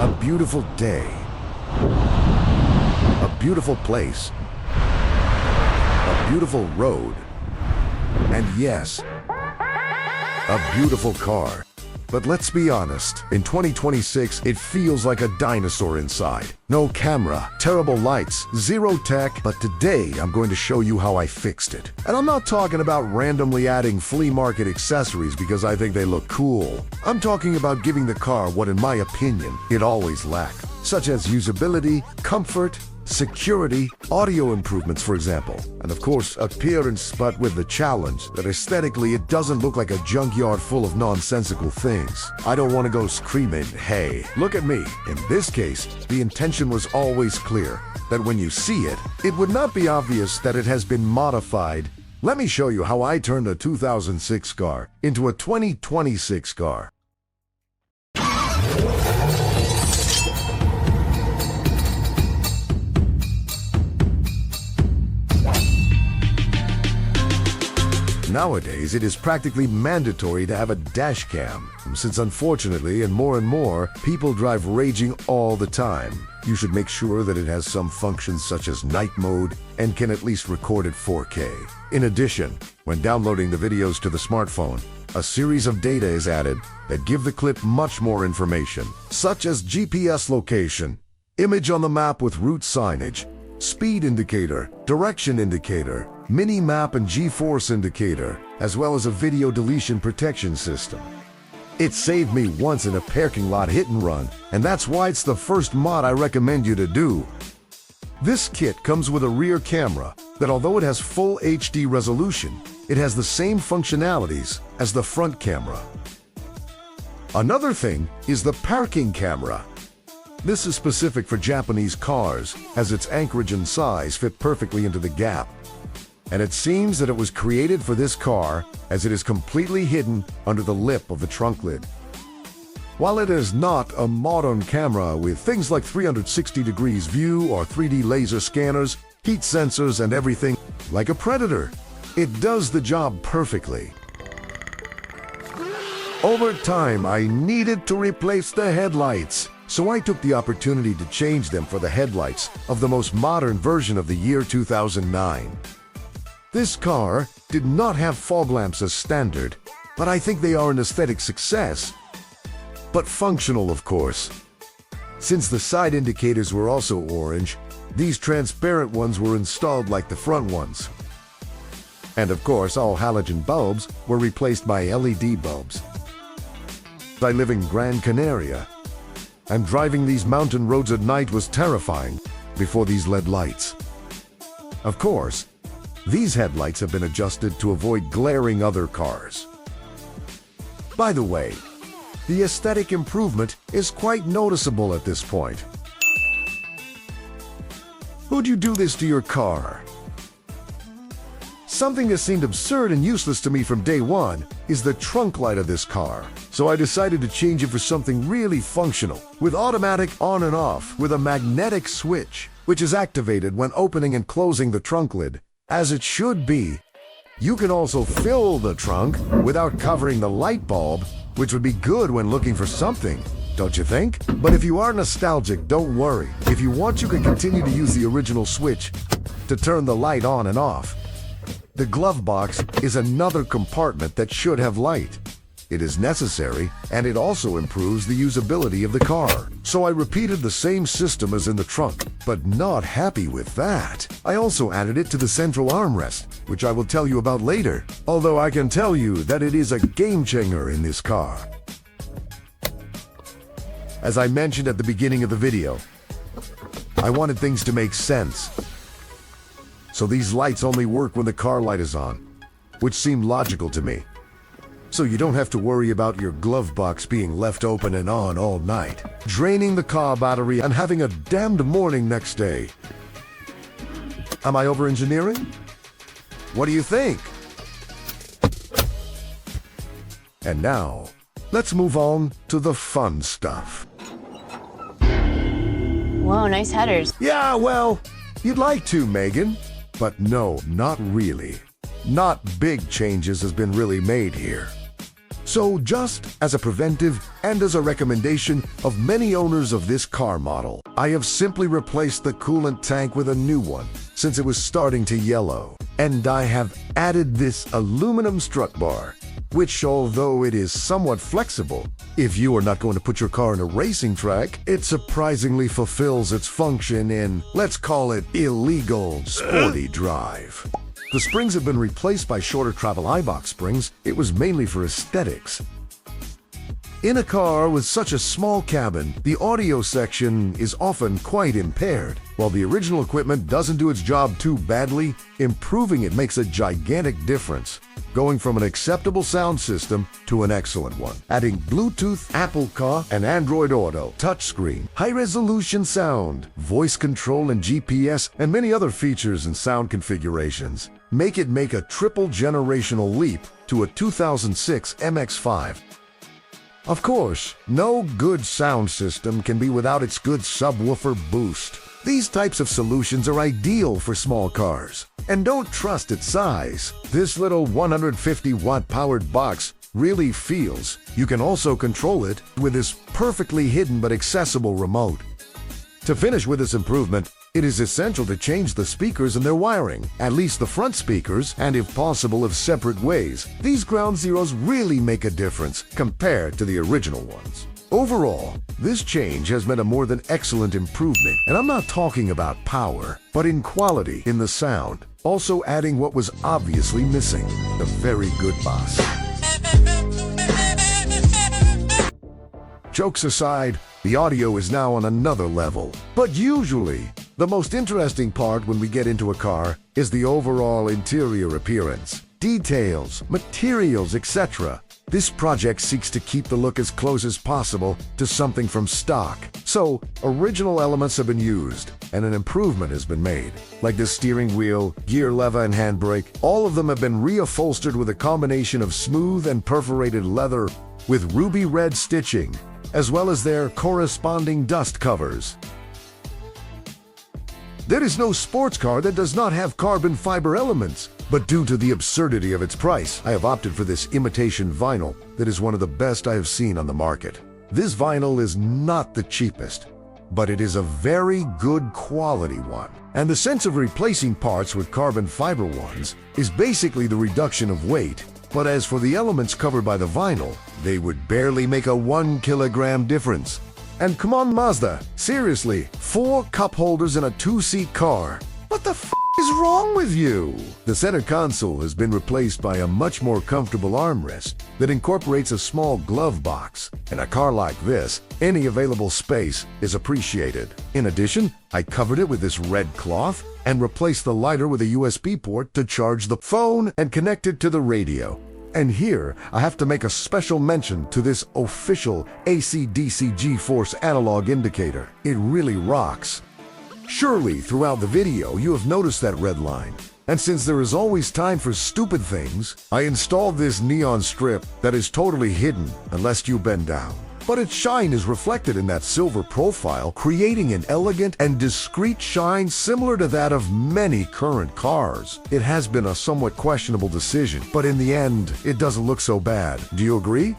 A beautiful day. A beautiful place. A beautiful road. And yes, a beautiful car. But let's be honest, in 2026, it feels like a dinosaur inside. No camera, terrible lights, zero tech, but today I'm going to show you how I fixed it. And I'm not talking about randomly adding flea market accessories because I think they look cool. I'm talking about giving the car what, in my opinion, it always lacked, such as usability, comfort, security, audio improvements, for example, and of course appearance, but with the challenge that aesthetically it doesn't look like a junkyard full of nonsensical things. I don't want to go screaming, hey, look at me. In this case, the intention was always clear, that when you see it, it would not be obvious that it has been modified. Let me show you how I turned a 2006 car into a 2026 car. Nowadays, it is practically mandatory to have a dash cam, since unfortunately and more, people drive raging all the time. You should make sure that it has some functions such as night mode and can at least record at 4K. In addition, when downloading the videos to the smartphone, a series of data is added that give the clip much more information, such as GPS location, image on the map with route signage, speed indicator, direction indicator, mini-map and G-force indicator, as well as a video deletion protection system. It saved me once in a parking lot hit and run, and that's why it's the first mod I recommend you to do. This kit comes with a rear camera that, although it has full HD resolution, it has the same functionalities as the front camera. Another thing is the parking camera. This is specific for Japanese cars, as its anchorage and size fit perfectly into the gap. And it seems that it was created for this car, as it is completely hidden under the lip of the trunk lid. While it is not a modern camera with things like 360 degrees view or 3D laser scanners, heat sensors and everything like a Predator, it does the job perfectly. Over time, I needed to replace the headlights, so I took the opportunity to change them for the headlights of the most modern version of the year 2009. This car did not have fog lamps as standard, but I think they are an aesthetic success. But functional, of course. Since the side indicators were also orange, these transparent ones were installed like the front ones. And of course, all halogen bulbs were replaced by LED bulbs. I live in Gran Canaria, and driving these mountain roads at night was terrifying before these LED lights. Of course, these headlights have been adjusted to avoid glaring other cars. By the way, the aesthetic improvement is quite noticeable at this point. Who'd you do this to your car? Something that seemed absurd and useless to me from day one is the trunk light of this car. So I decided to change it for something really functional, with automatic on and off with a magnetic switch, which is activated when opening and closing the trunk lid, as it should be. You can also fill the trunk without covering the light bulb, which would be good when looking for something, don't you think? But if you are nostalgic, don't worry. If you want, you can continue to use the original switch to turn the light on and off. The glove box is another compartment that should have light. It is necessary, and it also improves the usability of the car. So I repeated the same system as in the trunk, but not happy with that. I also added it to the central armrest, which I will tell you about later, although I can tell you that it is a game changer in this car. As I mentioned at the beginning of the video, I wanted things to make sense. So these lights only work when the car light is on, which seemed logical to me. So you don't have to worry about your glove box being left open and on all night, draining the car battery and having a damned morning next day. Am I over-engineering? What do you think? And now, let's move on to the fun stuff. Whoa, nice headers. Yeah, well, you'd like to, Megan. But no, not really. Not big changes has been really made here. So just as a preventive and as a recommendation of many owners of this car model, I have simply replaced the coolant tank with a new one since it was starting to yellow. And I have added this aluminum strut bar, which, although it is somewhat flexible, if you are not going to put your car in a racing track, it surprisingly fulfills its function in, let's call it, illegal sporty drive. The springs have been replaced by shorter travel Eibach springs. It was mainly for aesthetics. In a car with such a small cabin, the audio section is often quite impaired. While the original equipment doesn't do its job too badly, improving it makes a gigantic difference, going from an acceptable sound system to an excellent one. Adding Bluetooth, Apple Car, and Android Auto, touchscreen, high-resolution sound, voice control and GPS, and many other features and sound configurations make a triple generational leap to a 2006 MX5. Of course, no good sound system can be without its good subwoofer boost. These types of solutions are ideal for small cars. And don't trust its size. This little 150-watt powered box really feels. You can also control it with this perfectly hidden but accessible remote. To finish with this improvement, it is essential to change the speakers and their wiring, at least the front speakers, and if possible of separate ways. These ground zeros really make a difference compared to the original ones. Overall, this change has meant a more than excellent improvement, and I'm not talking about power, but in quality in the sound, also adding what was obviously missing, a very good bass. Jokes aside, the audio is now on another level. But usually, the most interesting part when we get into a car is the overall interior appearance. Details, materials, etc. This project seeks to keep the look as close as possible to something from stock. So, original elements have been used, and an improvement has been made. Like the steering wheel, gear lever, and handbrake, all of them have been reupholstered with a combination of smooth and perforated leather with ruby red stitching, as well as their corresponding dust covers. There is no sports car that does not have carbon fiber elements, but due to the absurdity of its price, I have opted for this imitation vinyl that is one of the best I have seen on the market. This vinyl is not the cheapest, but it is a very good quality one. And the sense of replacing parts with carbon fiber ones is basically the reduction of weight. But as for the elements covered by the vinyl, they would barely make a 1 kilogram difference. And come on, Mazda, seriously, 4 cup holders in a 2-seat car. What the f is wrong with you? The center console has been replaced by a much more comfortable armrest that incorporates a small glove box. In a car like this, any available space is appreciated. In addition, I covered it with this red cloth and replaced the lighter with a USB port to charge the phone and connect it to the radio. And here, I have to make a special mention to this official AC/DC G-force analog indicator. It really rocks. Surely, throughout the video, you have noticed that red line. And since there is always time for stupid things, I installed this neon strip that is totally hidden unless you bend down. But its shine is reflected in that silver profile, creating an elegant and discreet shine similar to that of many current cars. It has been a somewhat questionable decision, but in the end, it doesn't look so bad. Do you agree?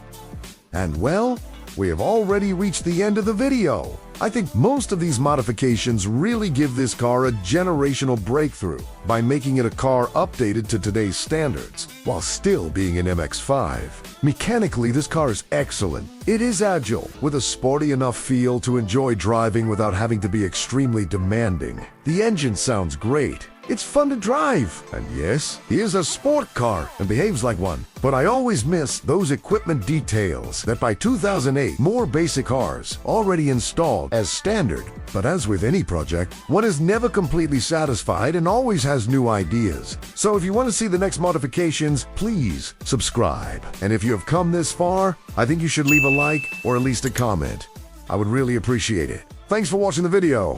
And well, we have already reached the end of the video. I think most of these modifications really give this car a generational breakthrough by making it a car updated to today's standards, while still being an MX5. Mechanically, this car is excellent. It is agile, with a sporty enough feel to enjoy driving without having to be extremely demanding. The engine sounds great. It's fun to drive. And yes, he is a sport car and behaves like one. But I always miss those equipment details that by 2008, more basic cars already installed as standard. But as with any project, one is never completely satisfied and always has new ideas. So if you want to see the next modifications, please subscribe. And if you have come this far, I think you should leave a like or at least a comment. I would really appreciate it. Thanks for watching the video.